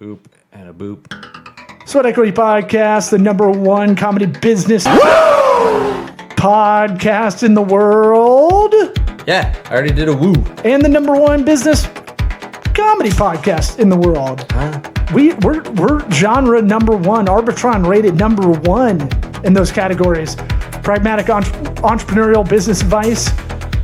Boop and a boop. Sweat Equity Podcast, the #1 comedy business podcast in the world. Yeah, I already did a woo. And the #1 business comedy podcast in the world. We're genre #1, Arbitron rated #1 in those categories. Pragmatic entrepreneurial business advice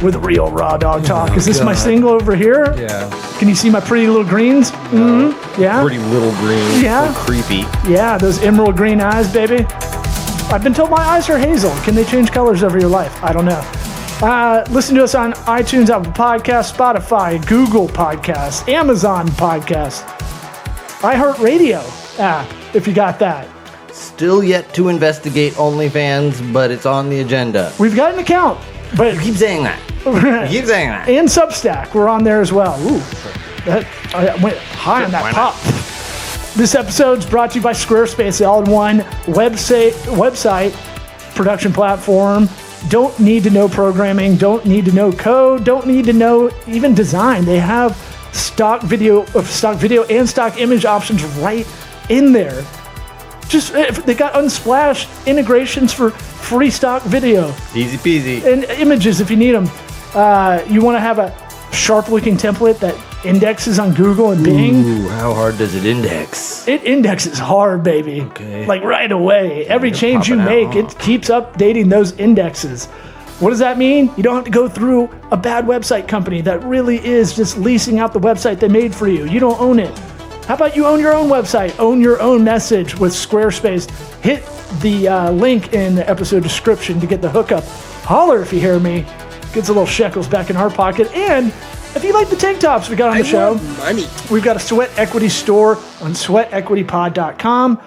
with real raw dog talk. Is this my single over here? Yeah. Can you see my pretty little greens? Mm-hmm. Yeah. Pretty little green. Yeah. So creepy. Yeah, those emerald green eyes, baby. I've been told my eyes are hazel. Can they change colors over your life? I don't know. Listen to us on iTunes, Apple Podcasts, Spotify, Google Podcasts, Amazon Podcasts, iHeartRadio app, if you got that. Still yet to investigate OnlyFans, but it's on the agenda. We've got an account, but You keep saying that. You keep saying that. and Substack, we're on there as well. Ooh, I went high on that Why not? pop. This episode's brought to you by Squarespace, the all-in-one website production platform. Don't need to know programming, don't need to know code, don't need to know even design. They have stock video and stock image options right in there. Just they got Unsplash integrations for free stock video Easy peasy. and images if you need them. You want to have a sharp-looking template that indexes on Google and Bing. Ooh, how hard does it index? It indexes hard, baby. Okay. Like right away. Every you're change you popping out, make, huh? it keeps updating those indexes. What does that mean? You don't have to go through a bad website company that really is just leasing out the website they made for you. You don't own it. How about you own your own website, own your own message with Squarespace? Hit the link in the episode description to get the hookup. Holler if you hear me. Gets a little shekels back in our pocket. And if you like the tank tops we got on the show, Money. we've got a Sweat Equity store on sweatequitypod.com.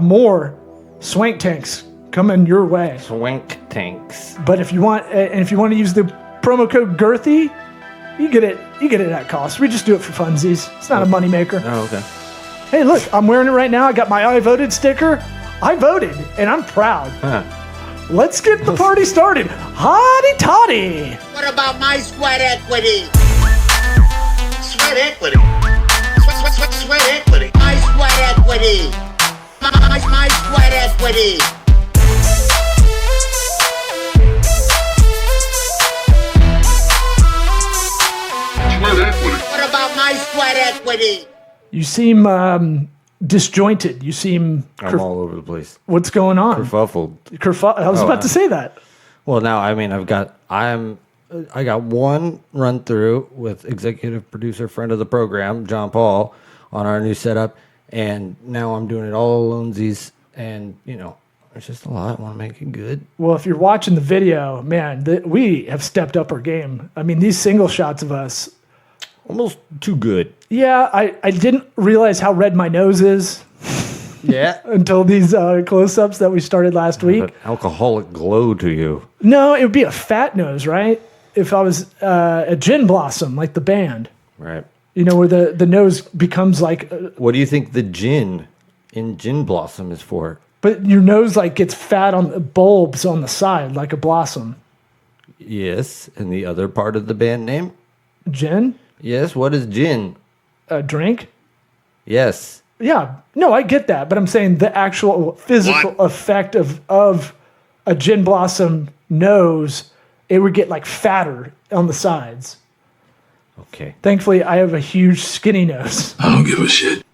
More swank tanks coming your way. Swank tanks. But if you want, and if you want to use the promo code Girthy, you get it at cost. We just do it for funsies. It's not a moneymaker. Oh, okay. Hey, look, I'm wearing it right now. I got my I voted sticker. I voted, and I'm proud. Huh. Let's get the party started. Hotty toddy. What about my sweat equity? Sweat equity. Sweat equity. My sweat equity. My sweat equity. What about my sweat equity? You seem disjointed. You seem. I'm all over the place. What's going on? Kerfuffled. I was about to say that. Well, now I mean I got one run through with executive producer, friend of the program, John Paul, on our new setup, and now I'm doing it all alonesies, and it's just a lot. I want to make it good. Well, if you're watching the video, man, we have stepped up our game. I mean, these single shots of us. Almost too good. Yeah, I didn't realize how red my nose is Yeah. until these close-ups that we started last week. An alcoholic glow to you. No, it would be a fat nose, right? If I was a Gin Blossom, like the band. Right. Where the nose becomes like... What do you think the gin in Gin Blossom is for? but your nose like gets fat on the bulbs on the side, like a blossom. Yes. And the other part of the band name? Gin? Yes. What is gin? A drink? Yes. Yeah. No, I get that. But I'm saying the actual physical effect of a Gin Blossom nose, it would get like fatter on the sides. Okay. Thankfully, I have a huge skinny nose I don't give a shit.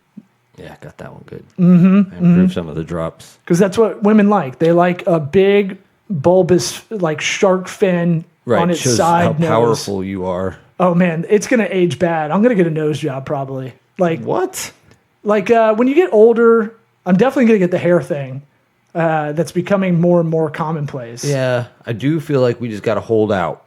Yeah, got that one good. Mm-hmm. I improved some of the drops. because that's what women like. They like a big, bulbous, like shark fin Right. on its Shows side how nose. powerful you are. Oh man, it's gonna age bad. I'm gonna get a nose job probably. What? When you get older, I'm definitely gonna get the hair thing. That's becoming more and more commonplace. Yeah, I do feel like we just got to hold out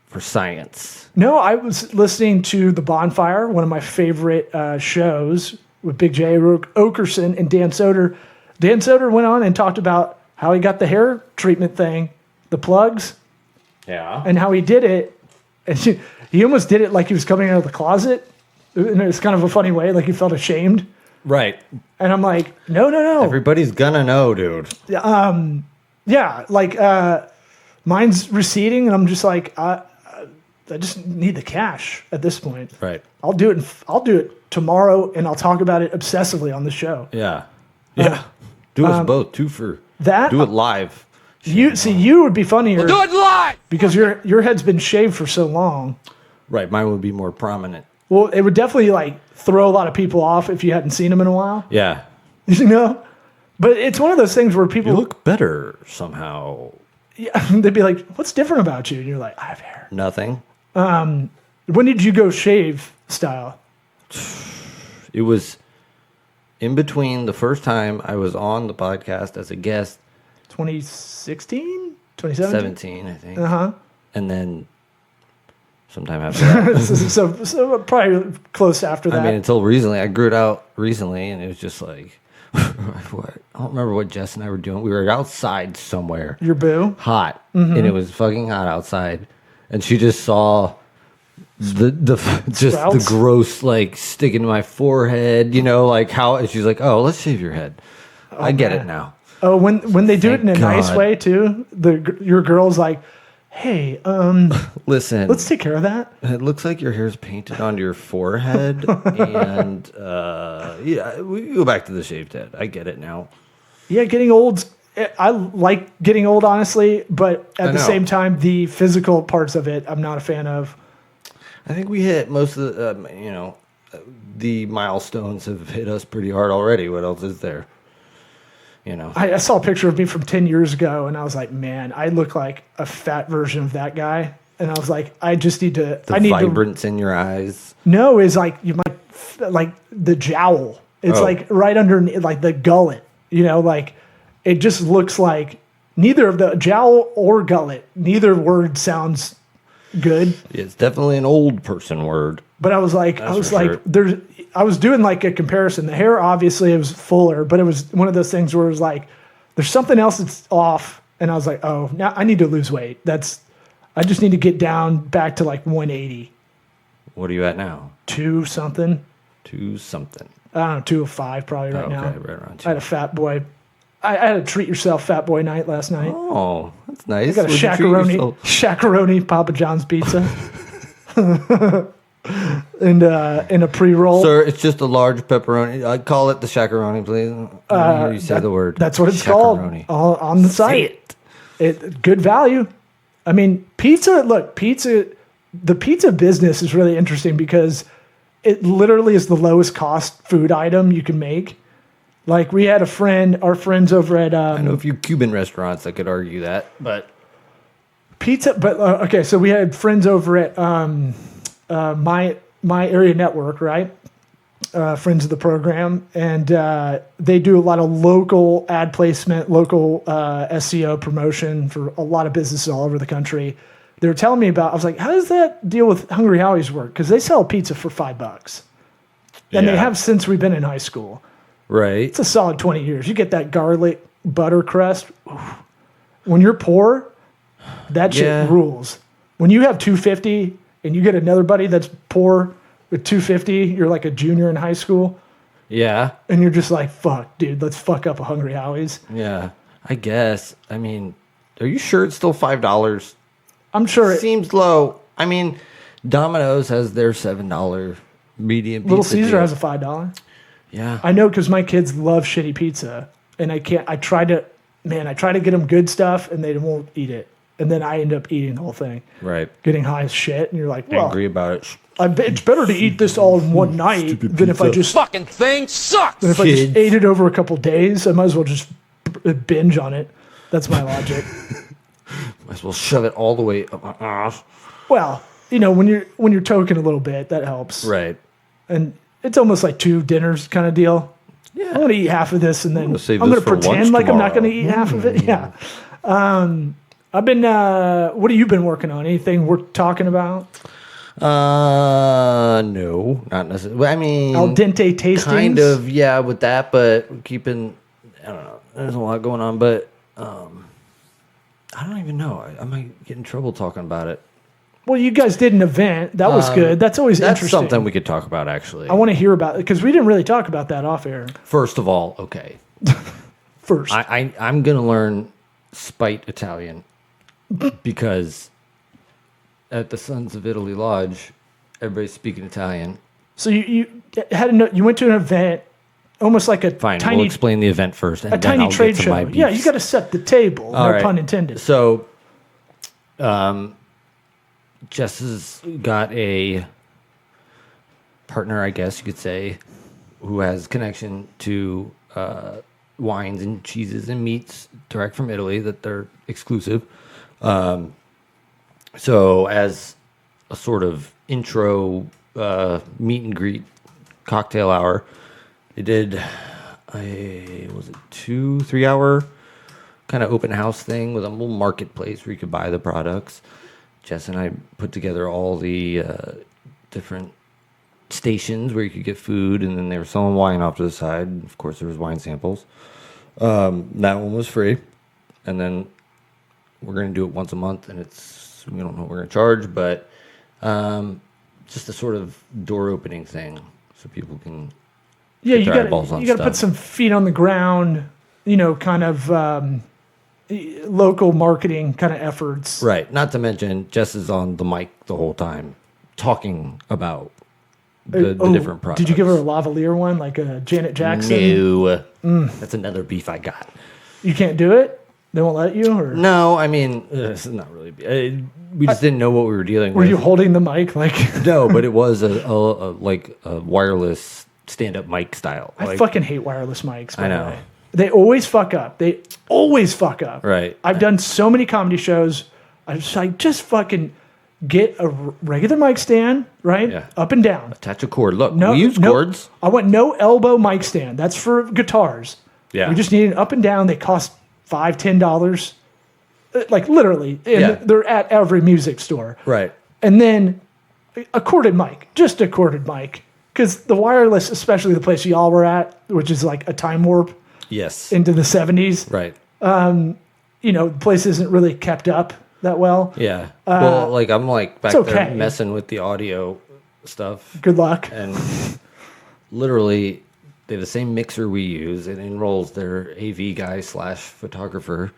for science. No, I was listening to The Bonfire, one of my favorite shows with Big J. Okerson and Dan Soder. Dan Soder went on and talked about how he got the hair treatment thing, the plugs, Yeah. and how he did it. And he almost did it like he was coming out of the closet. And it was kind of a funny way, like he felt ashamed. Right. And I'm like, no. Everybody's gonna know, dude. Yeah, like mine's receding, and I'm just like, I just need the cash at this point. Right. I'll do it tomorrow, and I'll talk about it obsessively on the show. Yeah. Yeah. Do us both. Two for that- Do it live. You would be funnier. Do it live! Because your head's been shaved for so long. Right. Mine would be more prominent. Well, it would definitely like throw a lot of people off if you hadn't seen him in a while. Yeah. You know? But it's one of those things where people You look better somehow. yeah, they'd be like, "What's different about you?" And you're like, "I have hair." Nothing. When did you go shave style? It was in between the first time I was on the podcast as a guest, 2016? 2017? 17, I think. Uh-huh. And then sometime after that. so probably close after that. I mean, until recently. I grew it out recently, and it was just like, what? I don't remember what Jess and I were doing. We were outside somewhere, Your boo? hot, Mm-hmm. and it was fucking hot outside, and she just saw the just Sprouts? the gross like sticking to my forehead, you know, like how. And she's like, "Oh, let's shave your head." I get man. it now. Oh, when they do it in a Thank nice God. way too, your girl's like, "Hey, Listen, let's take care of that." it looks like your hair's painted onto your forehead, and yeah, we go back to the shaved head. I get it now. Yeah, getting old. I like getting old, honestly, but at the know. same time, the physical parts of it, I'm not a fan of. I think we hit most of the, the milestones have hit us pretty hard already. What else is there? You know, I saw a picture of me from 10 years ago, and I was like, man, I look like a fat version of that guy. And I was like, I just need to. the I need vibrance in your eyes. to. No, is like you might like the jowl. It's Oh. like right under like the gullet. You know, like it just looks like neither of the jowl or gullet. Neither word sounds good. It's definitely an old person word. But I was like, That's for sure. I was doing like a comparison. The hair, obviously, it was fuller, but it was one of those things where it was like, there's something else that's off. And I was like, oh, now I need to lose weight. I just need to get down back to like 180, What are you at now? 2 something. 2 something. I don't know, 205 probably right Oh, now. okay, right around I had 2. a fat boy. I had a treat yourself fat boy night last night. Oh, that's nice. I got a What'd you treat yourself? shakaroni Papa John's pizza. and a pre-roll. Sir, it's just a large pepperoni. I call it the shakaroni, please. I hear you say the word. That's what it's called Shakaroni. on the site. It good value. I mean, pizza. Look, the pizza business is really interesting because it literally is the lowest cost food item you can make. Like we had our friends over at I know a few Cuban restaurants that could argue that, but pizza. But okay, so we had friends over at my area network, right? Friends of the program, and they do a lot of local ad placement, local SEO promotion for a lot of businesses all over the country. They were telling me about. I was like, how does that deal with Hungry Howie's work? Because they sell pizza for $5, and they Yeah. have since we've been in high school. right. It's a solid 20 years. You get that garlic butter crust. Oof. When you're poor, that shit Yeah. rules. When you have $2.50 and you get another buddy that's poor with $2.50, you're like a junior in high school, Yeah. and you're just like, fuck, dude, let's fuck up a Hungry Howie's. Yeah. I guess. I mean, are you sure it's still $5? I'm sure Seems low. I mean, Domino's has their $7 medium pizza. Little Caesar deal. has a $5. Yeah. I know because my kids love shitty pizza, and I try to get them good stuff, and they won't eat it. And then I end up eating the whole thing, Right. getting high as shit, and you're like, well, Angry about it. it's better to eat this all in one night than if I pizza. just Fucking thing sucks! if I just Kids. ate it over a couple days. I might as well just binge on it. That's my logic. Might as well shove it all the way up my ass. Well, you know, when you're toking a little bit, that helps. Right. And it's almost like 2 dinners kind of deal. Yeah. I'm gonna eat half of this, and then gonna save I'm this gonna for lunch pretend like I'm not gonna tomorrow. eat half of it. Yeah. I've been. What have you been working on? Anything worth talking about? No, not necessarily. I mean, Al dente tastings. kind of, yeah, with that, but keeping, I don't know. There's a lot going on, but I don't even know. I might get in trouble talking about it. Well, you guys did an event. That was good. That's always That's interesting. something we could talk about, actually. I want to hear about it because we didn't really talk about that off air First of all, okay, first. I'm gonna learn spite Italian because at the Sons of Italy Lodge, everybody's speaking Italian. So you you went to an event, almost like a Fine, tiny we'll explain the event first, and a then tiny I'll trade get to show. my Yeah, you beefs. got to set the table. All No right. pun intended. So, Jess has got a partner, I guess you could say, who has connection to wines and cheeses and meats direct from Italy that they're exclusive. So, as a sort of intro meet and greet cocktail hour, they did a 2-3 hour kind of open house thing with a little marketplace where you could buy the products. Jess and I put together all the different stations where you could get food, and then they were selling wine off to the side. Of course, there was wine samples. That one was free, and then we're going to do it once a month, and we don't know what we're going to charge, but just a sort of door opening thing so people can Yeah, get you their eyeballs on got to put stuff. some feet on the ground. Kind of local marketing kind of efforts. Right. Not to mention, Jess is on the mic the whole time talking about the different products. Did you give her a lavalier one like a Janet Jackson? No. That's another beef I got. You can't do it. They won't let you. Or No, I mean, it's not really. We just didn't know what we were dealing were with. you holding the mic like? No, but it was a wireless stand-up mic style. I fucking hate wireless mics. By I the know. way. They always fuck up. They always fuck up. Right. I've done so many comedy shows. I was like, just fucking get a regular mic stand, right? Yeah. Up and down. Attach a cord. Look, No, we use no- cords. I want no elbow mic stand. That's for guitars. Yeah. We just need an up and down. They cost $5-10. Like literally. And Yeah. they're at every music store. Right. And then a corded mic, just a corded mic. Because the wireless, especially the place y'all were at, which is like a time warp Yes. into the 70s, Right. the place isn't really kept up that well. Yeah. Well, like I'm like back it's there okay. messing with the audio stuff, Good luck. and literally they have the same mixer we use. It enrolls their AV guy / photographer.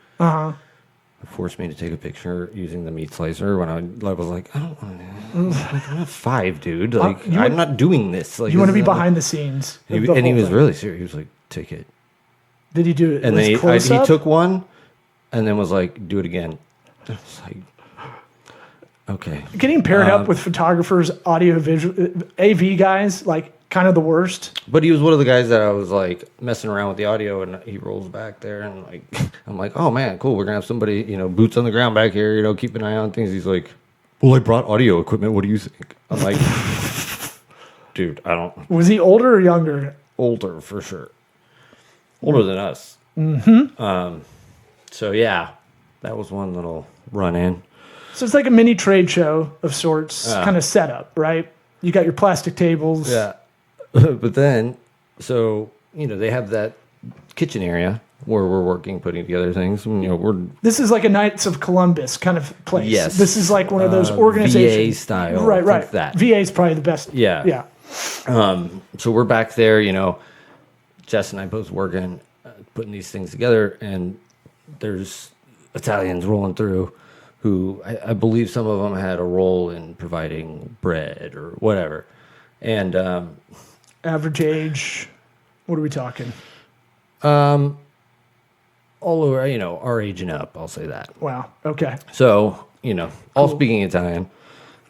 Forced me to take a picture using the meat slicer when I was like, I don't want to. I'm not 5, dude. Like you I'm want- not doing this. Like You want to this be is not- behind the scenes. He, of the and he whole was thing. really serious. He was like, take it. Did he do it? And was then he close-up? took one, and then was like, do it again. I was like, okay. Getting paired up with photographers, audio visual, AV guys, like kind of the worst. But he was one of the guys that I was like messing around with the audio, and he rolls back there, and like I'm like, oh man, cool. We're gonna have somebody, boots on the ground back here, keep an eye on things. He's like, well, I brought audio equipment. What do you think? I'm like, dude, I don't. Was he older or younger? Older for sure. Older than us. Mm-hmm. So yeah, that was one little run in. So it's like a mini trade show of sorts, kind of setup, right? You got your plastic tables. Yeah. But then, so, they have that kitchen area where we're working, putting together things. And, we're This is like a Knights of Columbus kind of place. Yes. This is like one of those organizations. VA style. Right, think right. That. VA is probably the best. Yeah. Yeah. So we're back there, Jess and I both working, putting these things together. And there's Italians rolling through who I believe some of them had a role in providing bread or whatever. And, Average age. What are we talking? all over, our age and up, I'll say that. Wow. Okay. So, all speaking Italian.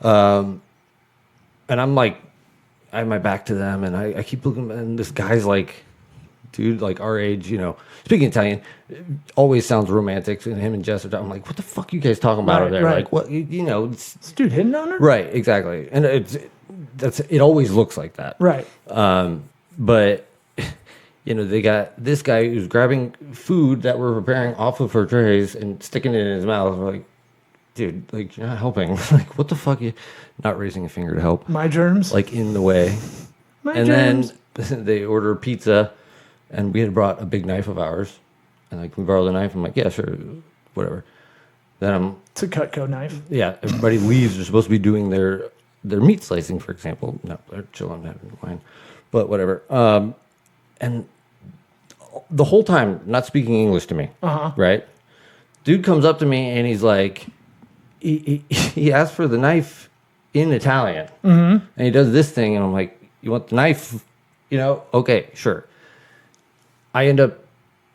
And I'm like, I have my back to them, and I keep looking, and this guy's like, dude, like our age, speaking Italian, always sounds romantic. And him and Jess are talking, I'm like, what the fuck are you guys talking about Right, over there? right. Like, what, it's, This dude hitting on her? right, exactly. And it always looks like that. Right. But they got this guy who's grabbing food that we're preparing off of her trays and sticking it in his mouth. We're like, dude, like you're not helping. Like, what the fuck? You not raising a finger to help? My germs. Like in the way. My And germs. then they order pizza, and we had brought a big knife of ours, and like, can we borrow the knife? I'm like, yeah, sure, whatever. Then It's a Cutco knife. everybody leaves. They're supposed to be doing their meat slicing, for example. No, they're chilling, having wine, but whatever. And the whole time, not speaking English to me, right? Dude comes up to me and he's like, he asked for the knife in Italian, and he does this thing, and I'm like, "You want the knife? You know? Okay, sure." I end up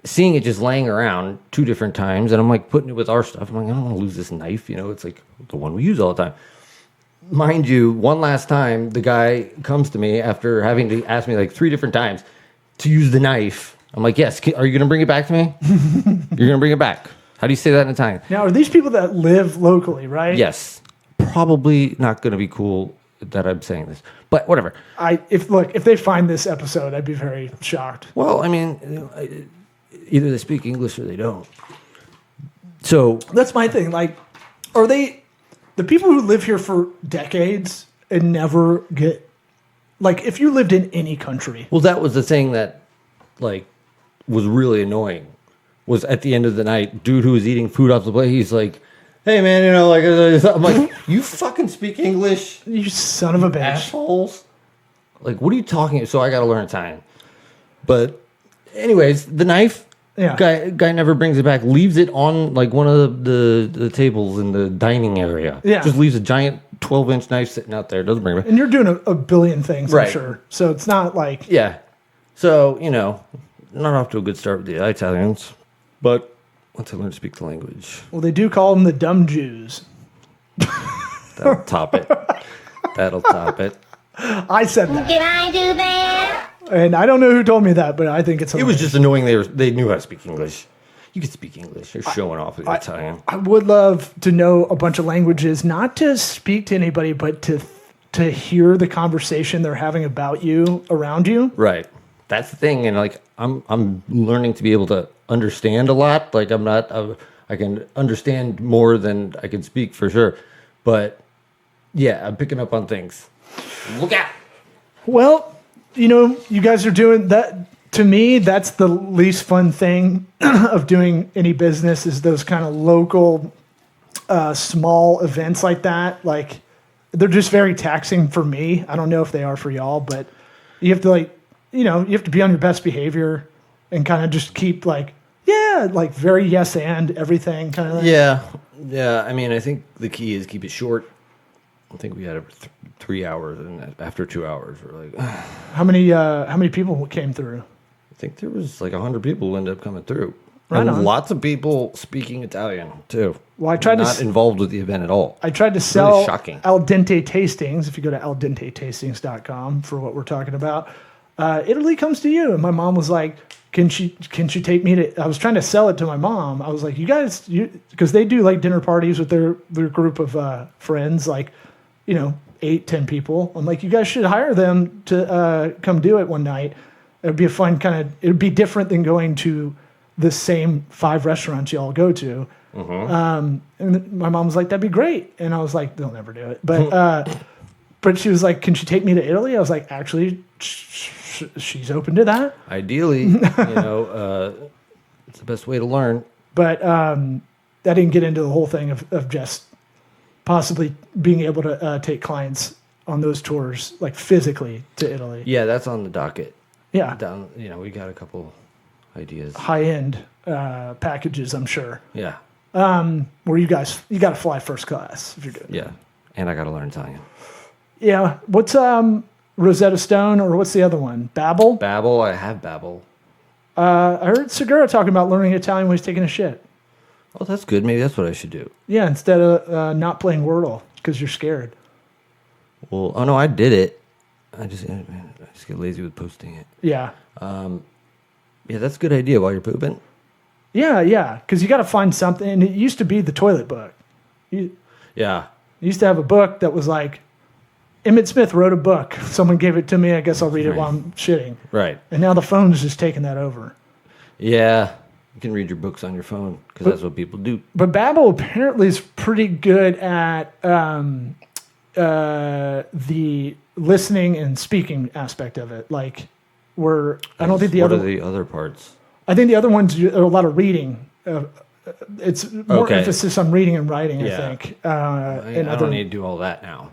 seeing it just laying around 2 different times, and I'm like putting it with our stuff. I'm like, I don't want to lose this knife. You know, it's like the one we use all the time. Mind you, one last time, the guy comes to me after having to ask me like 3 different times to use the knife. I'm like, yes. Are you going to bring it back to me? You're going to bring it back. How do you say that in Italian? Now, are these people that live locally, right? Yes. Probably not going to be cool that I'm saying this, but whatever. If they find this episode, I'd be very shocked. Well, I mean, either they speak English or they don't. So That's my thing. Like, are they the people who live here for decades and never get, like, if you lived in any country? well, that was the thing that, like, was really annoying. Was at the end of the night, dude who was eating food off the plate, he's like, "Hey, man, you know, like," I'm like, "You fucking speak English, You son of a bitch. assholes!" Like, what are you talking? So I got to learn Italian. But, anyways, the knife. Yeah. Guy never brings it back. Leaves it on like one of the tables in the dining area. Yeah. Just leaves a giant 12-inch knife sitting out there. Doesn't bring it back. And you're doing a billion things, Right. I'm sure. So it's not like, Yeah. So, you know, not off to a good start with the Italians. But once I learn to speak the language, well, they do call them the dumb Jews. that'll top it. That'll top it. I said that. Did I do that? And I don't know who told me that, but I think it's It hilarious. was just annoying they knew how to speak English. You could speak English. You're showing off with your Italian. I would love to know a bunch of languages, not to speak to anybody, but to hear the conversation they're having about you around you. Right. That's the thing, and like I'm learning to be able to understand a lot. Like I'm not, I can understand more than I can speak for sure. But yeah, I'm picking up on things. Look out! Well, you know, you guys are doing that. To me, that's the least fun thing of doing any business is those kind of local, small events like that. Like, they're just very taxing for me. I don't know if they are for y'all, but you have to, like, you know, you have to be on your best behavior and kind of just keep like, yeah, like very yes and everything kind of thing. Yeah. I mean, I think the key is keep it short. I think we had 3 hours, and after 2 hours, we're like, I How many people came through? think there was like 100 people who ended up coming through. Right and on. lots of people speaking Italian too. Well, I tried to not s- involved with the event at all. I tried to sell shocking. Al Dente Tastings. If you go to aldentetastings.com for what we're talking about, Italy comes to you. And my mom was like, can she take me to, I was trying to sell it to my mom. I was like, you guys, because they do like dinner parties with their group of friends, like, you know, 8-10 people. I'm like, you guys should hire them to come do it one night. It'd be a fun kind of, it'd be different than going to the same 5 restaurants you all go to. And my mom was like, that'd be great. And I was like, they'll never do it. But she was like, can she take me to Italy? I was like, actually, she's open to that. Ideally, you know, it's the best way to learn. But I didn't get into the whole thing of just possibly being able to take clients on those tours, like physically to Italy. Yeah, that's on the docket. Yeah. Down, you know, we got a couple ideas. High-end packages, I'm sure. Yeah, Where you got to fly first class if you're doing it. yeah. And I got to learn Italian. Yeah. What's Rosetta Stone or what's the other one? Babbel? Babbel, I have Babbel. I heard Segura talking about learning Italian when he's taking a shit. Oh, that's good. Maybe that's what I should do. Yeah, instead of not playing Wordle because you're scared. Well, oh no, I did it. I just get lazy with posting it. Yeah. Yeah, that's a good idea while you're pooping. Yeah, because you got to find something. And it used to be the toilet book. You Yeah. used to have a book that was like, Emmett Smith wrote a book. Someone gave it to me. I guess I'll read it while I'm shitting. Right. And now the phone's just taking that over. Yeah. You can read your books on your phone because that's what people do. But Babbel apparently is pretty good at the listening and speaking aspect of it. Like, I don't think the What other. are the other parts? I think the other ones are a lot of reading. It's more Okay. emphasis on reading and writing. Yeah. I think. I don't need to do all that now.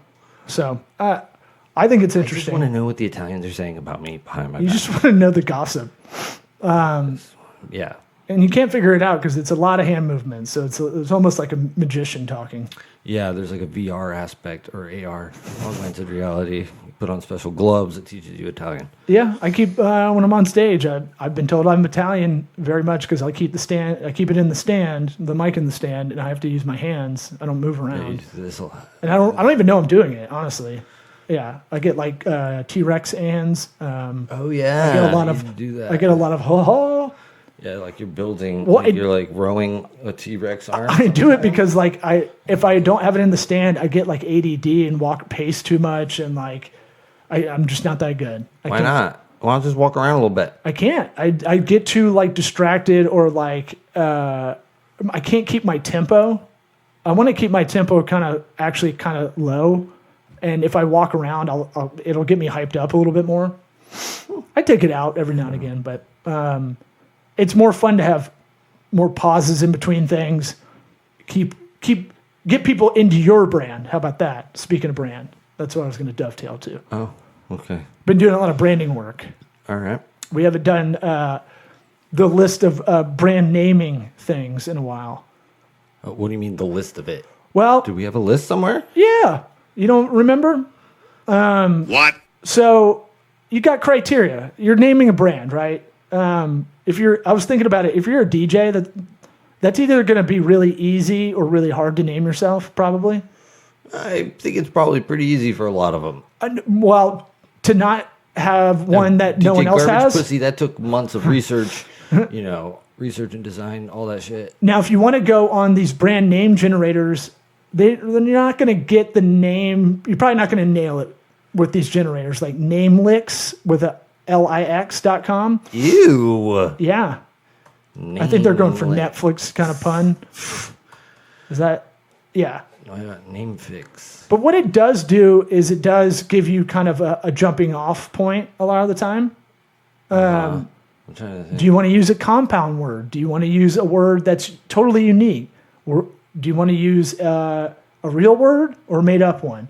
So I think it's I just interesting. want to know what the Italians are saying about me behind my You back. just want to know the gossip. Yeah. And you can't figure it out because it's a lot of hand movements. So it's almost like a magician talking. Yeah, there's like a VR aspect or AR, augmented reality. You put on special gloves that teaches you Italian. Yeah, I keep when I'm on stage. I've been told I'm Italian very much because I keep I keep it in the stand, the mic in the stand, and I have to use my hands. I don't move Yeah, you around, do this a lot. and I don't even know I'm doing it. Honestly, yeah, I get like T-Rex hands. Oh yeah, I get a lot you of do that. I get a lot of ho ho. Yeah, like you're building. Well, like you're like rowing a T-Rex arm. I do it because like if I don't have it in the stand, I get like ADD and pace too much, and like I'm just not that good. Why not? Why don't you just walk around a little bit? I can't. I get too like distracted or like I can't keep my tempo. I want to keep my tempo kind of low, and if I walk around, it'll get me hyped up a little bit more. I take it out every now and again, but it's more fun to have more pauses in between things. Get people into your brand. How about that? Speaking of brand, that's what I was going to dovetail to. Oh, okay. Been doing a lot of branding work. All right. We haven't done the list of brand naming things in a while. What do you mean the list of it? Well, Do we have a list somewhere? yeah. You don't remember? What? So you got criteria. You're naming a brand, right? I was thinking about it. If you're a DJ, that's either going to be really easy or really hard to name yourself, probably. I think it's probably pretty easy for a lot of them. Well, to not have one that no DJ one else Garbage has. Pussy, that took months of research, research and design, all that shit. Now, if you want to go on these brand name generators, then you're not going to get the name. You're probably not going to nail it with these generators like Namelix with a LIX.com. Ew. Yeah. I think they're going for Netflix kind of pun. Is that? Yeah. I got name fix. But what it does do is it does give you kind of a jumping off point a lot of the time. I'm trying to think. Do you want to use a compound word? Do you want to use a word that's totally unique? Or do you want to use a real word or a made up one?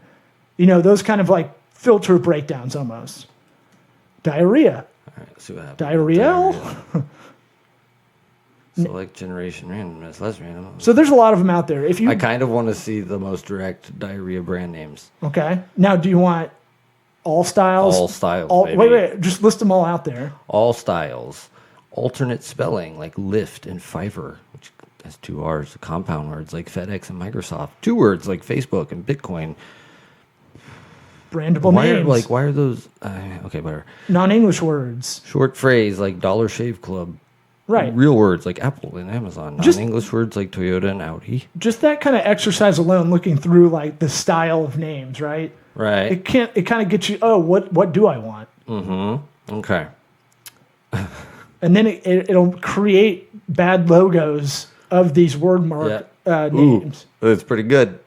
Those kind of like filter breakdowns almost. Diarrhea. All right, let's see what happens. Diarrhea? Select generation randomness, less random. So there's a lot of them out there. If you I kind of want to see the most direct diarrhea brand names. Okay. Now, do you want all styles? All styles, baby. Wait. Just list them all out there. All styles. Alternate spelling like Lyft and Fiverr, which has 2 R's. Compound words like FedEx and Microsoft. 2 words like Facebook and Bitcoin. Brandable names. Why are those? Okay, whatever. Non-English words. Short phrase like Dollar Shave Club. Right. Real words like Apple and Amazon. Non-English words like Toyota and Audi. Just that kind of exercise alone, looking through like the style of names, right? Right. It kind of gets you. Oh, what do I want? Okay. And then it'll create bad logos of these word mark names. Ooh, that's pretty good.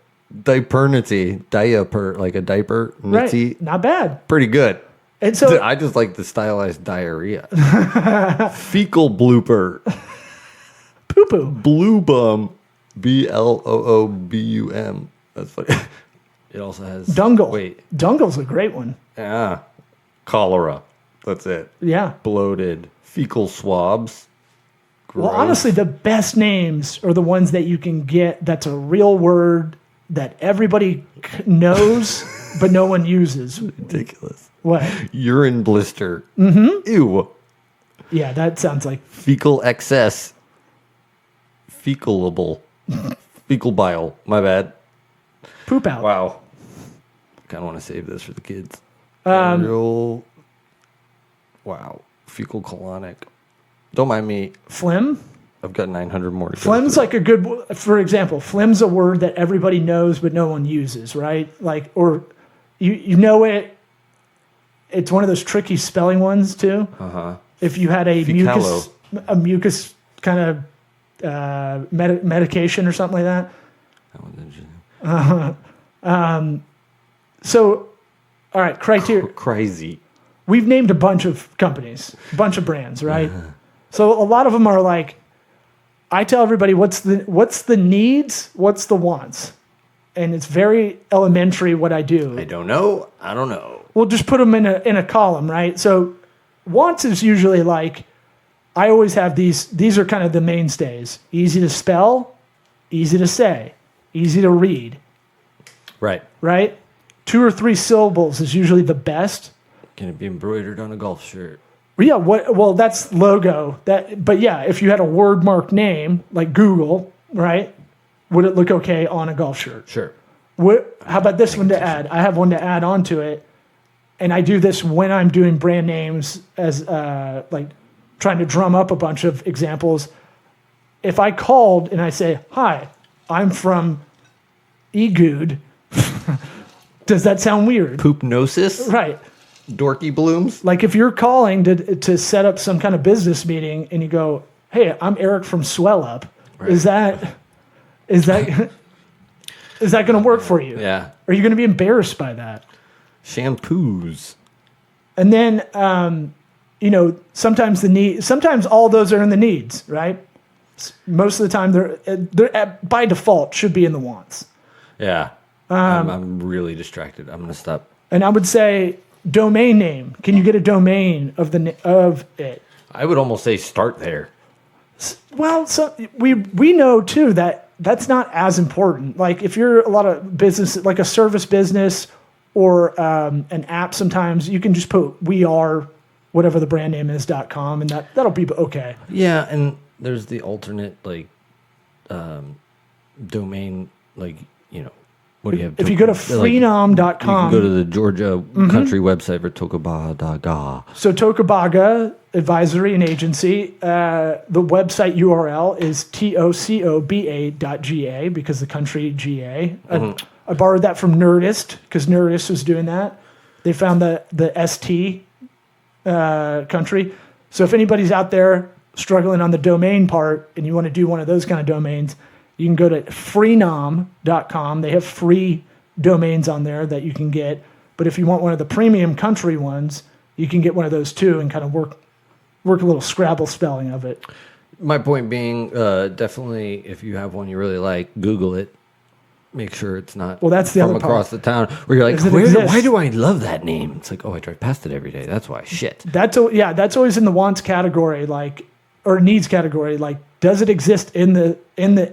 Diapernity. Diaper, like a diaper. Right. Nitty. Not bad. Pretty good. And so I just like the stylized diarrhea. Fecal blooper. poo poo. Blue bum. BLOOBUM. That's funny. It also has Dungle. Wait. Dungle's a great one. Yeah. Cholera. That's it. Yeah. Bloated. Fecal swabs. Well, Gross. honestly, the best names are the ones that you can get that's a real word that everybody knows, but no one uses. Ridiculous. What? Urine blister. Mm-hmm. Ew. Yeah, that sounds like Fecal excess. Fecalable. Fecal bile. My bad. poop out. Wow. Kind of want to save this for the kids. Real. Wow. Fecal colonic. Don't mind me. Phlegm? I've got 900 more to go Phlegm's through. like a good, for example, phlegm's a word that everybody knows, but no one uses, right? Like, or you know it. It's one of those tricky spelling ones too. Uh-huh. If you had a Fecalo. mucus kind of medication or something like that. That one's interesting. So, all right, criteria. Crazy. We've named a bunch of companies, a bunch of brands, right? So a lot of them are like, I tell everybody what's the needs, what's the wants, and it's very elementary what I do. I don't know. I don't know. We'll just put them in a column, right? So wants is usually like, I always have these are kind of the mainstays. Easy to spell, easy to say, easy to read, Right. right? 2 or 3 syllables is usually the best. Can it be embroidered on a golf shirt? Yeah, well, that's logo. But yeah, if you had a word mark name like Google, right? Would it look okay on a golf shirt? Sure. How about this one to add? I have one to add onto it, and I do this when I'm doing brand names as like trying to drum up a bunch of examples. If I called and I say, "Hi, I'm from Egood," does that sound weird? Poopnosis? Right. Dorky blooms? Like if you're calling to set up some kind of business meeting and you go, "Hey, I'm Eric from Swell Up," Right. is that is that going to work for you? Yeah. Are you going to be embarrassed by that? Shampoos. And then, sometimes all those are in the needs, right? Most of the time, they're by default should be in the wants. Yeah. I'm really distracted. I'm going to stop. And I would say domain name. Can you get a domain of it? I would almost say start there. Well, so we know too that that's not as important. Like if you're a lot of business, like a service business or an app, sometimes you can just put "we are" whatever the brand name is .com, and that'll be okay. Yeah, and there's the alternate domain, what do you have? If you go to freenom.com, you can go to the Georgia country website for Tocobaga. So Tocobaga Advisory and Agency, the website URL is tocoba.ga because the country GA. I borrowed that from Nerdist because Nerdist was doing that. They found the ST country. So if anybody's out there struggling on the domain part and you want to do one of those kind of domains, you can go to freenom.com. They have free domains on there that you can get. But if you want one of the premium country ones, you can get one of those too and kind of work a little Scrabble spelling of it. My point being, definitely, if you have one you really like, Google it. Make sure it's not that's the from other part. across the town where you're like, Does it exist? why do I love that name? It's like, oh, I drive past it every day. That's why. Shit. That's always in the wants category, or needs category. Like, does it exist in the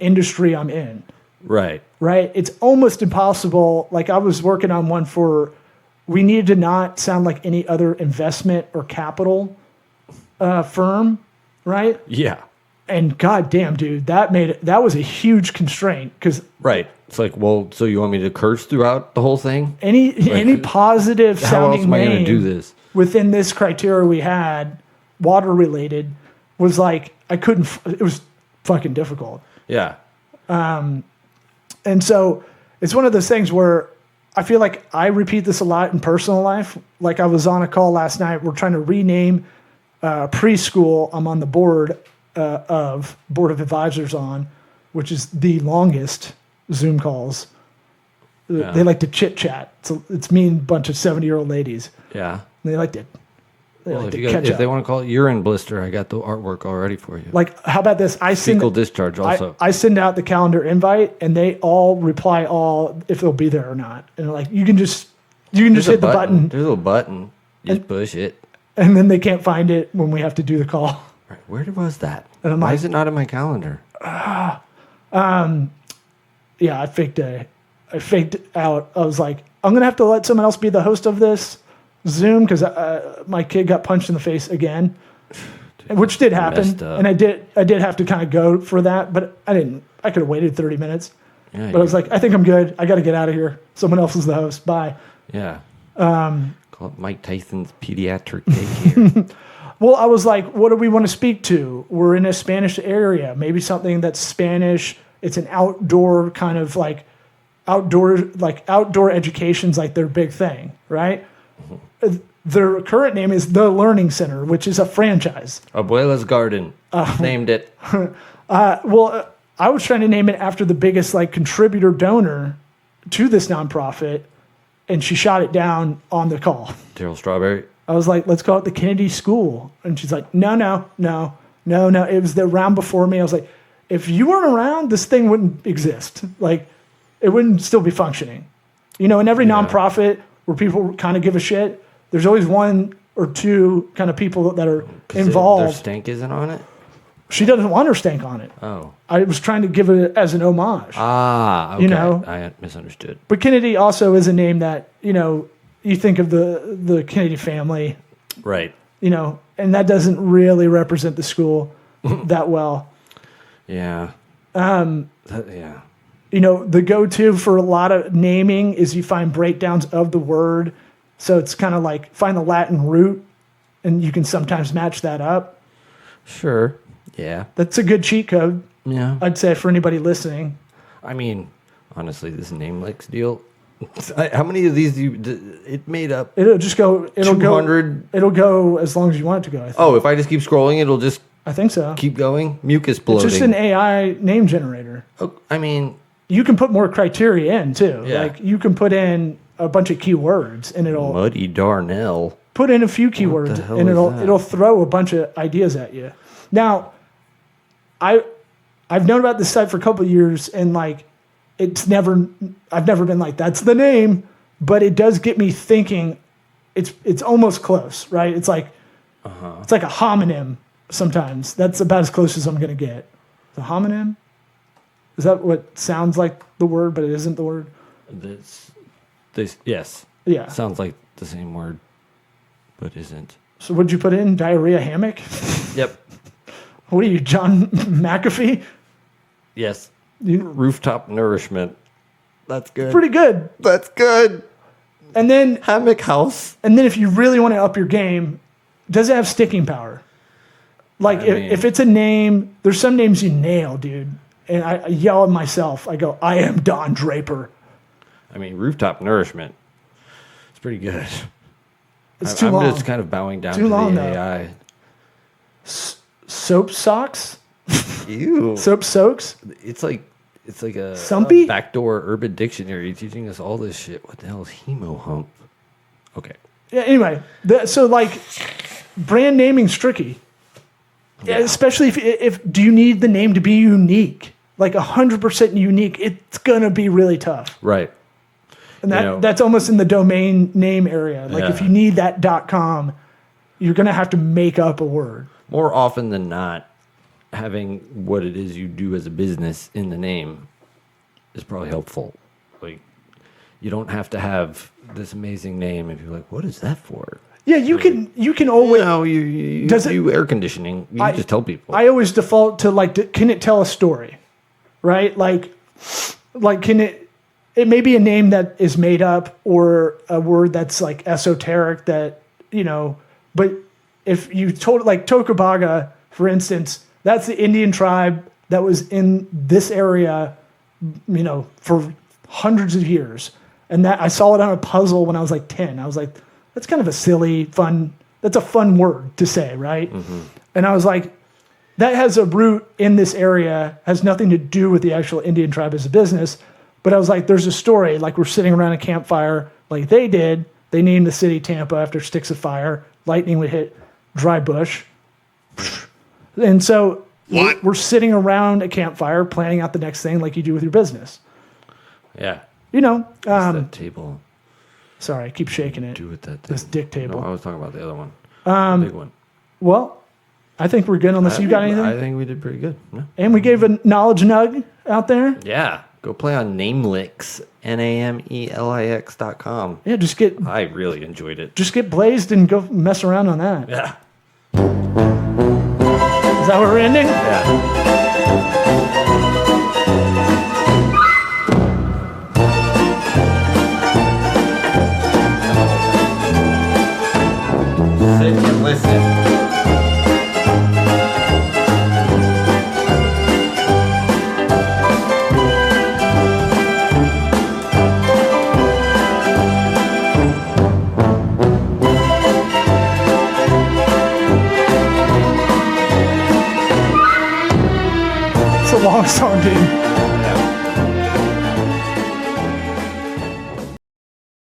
industry I'm in? Right. Right. It's almost impossible. Like I was working on one we needed to not sound like any other investment or capital firm, right? Yeah. And goddamn, dude, that was a huge constraint because Right. It's like, well, so you want me to curse throughout the whole thing? any positive How sounding else am I going name to do this? within this criteria we had, water related, was like I couldn't. It was fucking difficult. Yeah. And so it's one of those things where I feel like I repeat this a lot in personal life. Like I was on a call last night. We're trying to rename preschool. I'm on the board of advisors on, which is the longest Zoom calls. Yeah. They like to chit chat. So it's me and a bunch of 70-year-old ladies. Yeah. And they like to. Well, catch if up. they want to call it urine blister, I got the artwork already for you. Like, how about this? Fecal discharge also. I send out the calendar invite, and they all reply if they'll be there or not. And like, you can just There's a hit the button, There's a little button. You just push it. and then they can't find it when we have to do the call. Right. Where was that? And I'm Why like- is it not in my calendar? Yeah, I faked out. I was like, I'm gonna have to let someone else be the host of this Zoom because my kid got punched in the face again, which did happen, messed up. and I did have to kind of go for that, but I didn't. I could have waited 30 minutes, Yeah. but I was like, I think I'm good. I got to get out of here. Someone else is the host. Bye. Yeah. Call it Mike Tyson's pediatric daycare. Well, I was like, what do we want to speak to? We're in a Spanish area. Maybe something that's Spanish. It's an outdoor kind of outdoor education's like their big thing, right? Their current name is The Learning Center, which is a franchise. Abuela's Garden. Named it. I was trying to name it after the biggest contributor donor to this nonprofit, and she shot it down on the call. Daryl Strawberry. I was like, let's call it the Kennedy School. And she's like, no. It was the round before me. I was like, if you weren't around, this thing wouldn't exist. Like, it wouldn't still be functioning. In every nonprofit where people kind of give a shit, there's always one or two kind of people that are 'Cause their involved. stank isn't on it. She doesn't want her stank on it. Oh. I was trying to give it as an homage. Ah. Okay. You know? I misunderstood. But Kennedy also is a name that, you think of the Kennedy family, Right. and that doesn't really represent the school that well. Yeah. Yeah. The go-to for a lot of naming is you find breakdowns of the word. So it's kind of like find the Latin root, and you can sometimes match that up. Sure. Yeah. That's a good cheat code, Yeah. I'd say, for anybody listening. I mean, honestly, this Namelix deal. How many of these it made up? It'll just go. It'll 200? go. It'll go as long as you want it to go. I think. Oh, if I just keep scrolling, it'll just I think so. keep going. Mucus It's bloating. just an AI name generator. Oh, I mean, You can put more criteria in too. Yeah. Like you can put in a bunch of keywords, and it'll Muddy Darnell. put in a few keywords, hell and is it'll that? it'll throw a bunch of ideas at you. Now, I've known about this site for a couple of years, and like I've never been like that's the name, but it does get me thinking. It's almost close, right? It's like it's like a homonym. Sometimes that's about as close as I'm gonna get. The homonym. Is that what sounds like the word, but it isn't the word? Yes. Yeah. Sounds like the same word, but isn't. So what'd you put in? Diarrhea hammock? Yep. What are you, John McAfee? Yes. You, Rooftop nourishment. That's good. pretty good. That's good. And then Hammock house. if you really want to up your game, does it have sticking power? Like I mean- if it's a name, there's some names you nail, dude. And I yell at myself. I go, I am Don Draper. I mean, rooftop nourishment. It's pretty good. It's too I'm long. just kind of bowing down Too to long, the though. AI. Soap socks? Ew. Soap soaks? It's like a Sumpy? backdoor Urban Dictionary teaching us all this shit. What the hell is hemo hump? Okay. Yeah, anyway, so like brand naming's tricky. Yeah. Especially if do you need the name to be unique? Like 100% unique, it's gonna be really tough. Right. And You know- that's almost in the domain name area. Like if Yeah. you need that .com, you're gonna have to make up a word. More often than not, having what it is you do as a business in the name is probably helpful. Like, you don't have to have this amazing name and you're like, what is that for? Yeah, you can always. No, you Does it- do air conditioning. You just tell people. I always default to like, can it tell a story, right? Like can it? It may be a name that is made up or a word that's like esoteric that But if you told like Tocobaga, for instance, that's the Indian tribe that was in this area, for hundreds of years, and that I saw it on a puzzle when I was like 10. I was like, that's kind of a silly, fun. That's a fun word to say, right? Mm-hmm. And I was like, that has a root in this area, has nothing to do with the actual Indian tribe as a business. But I was like, there's a story, like we're sitting around a campfire, like they did. They named the city Tampa after sticks of fire. Lightning would hit dry bush. And so What? we're sitting around a campfire planning out the next thing like you do with your business. yeah. What's That table. sorry, I keep shaking it. Do with that This thing. dick table. No, I was talking about the other one. The big one. Well, I think we're good unless you got anything. I think we did pretty good. No. And we gave a knowledge nug out there. Yeah. Go play on Namelix, NAMELIX.com. Yeah, just get I really enjoyed it. blazed and go mess around on that. Yeah. Is that where we're ending? Yeah. Sit and listen. It's a long song, dude. Yeah.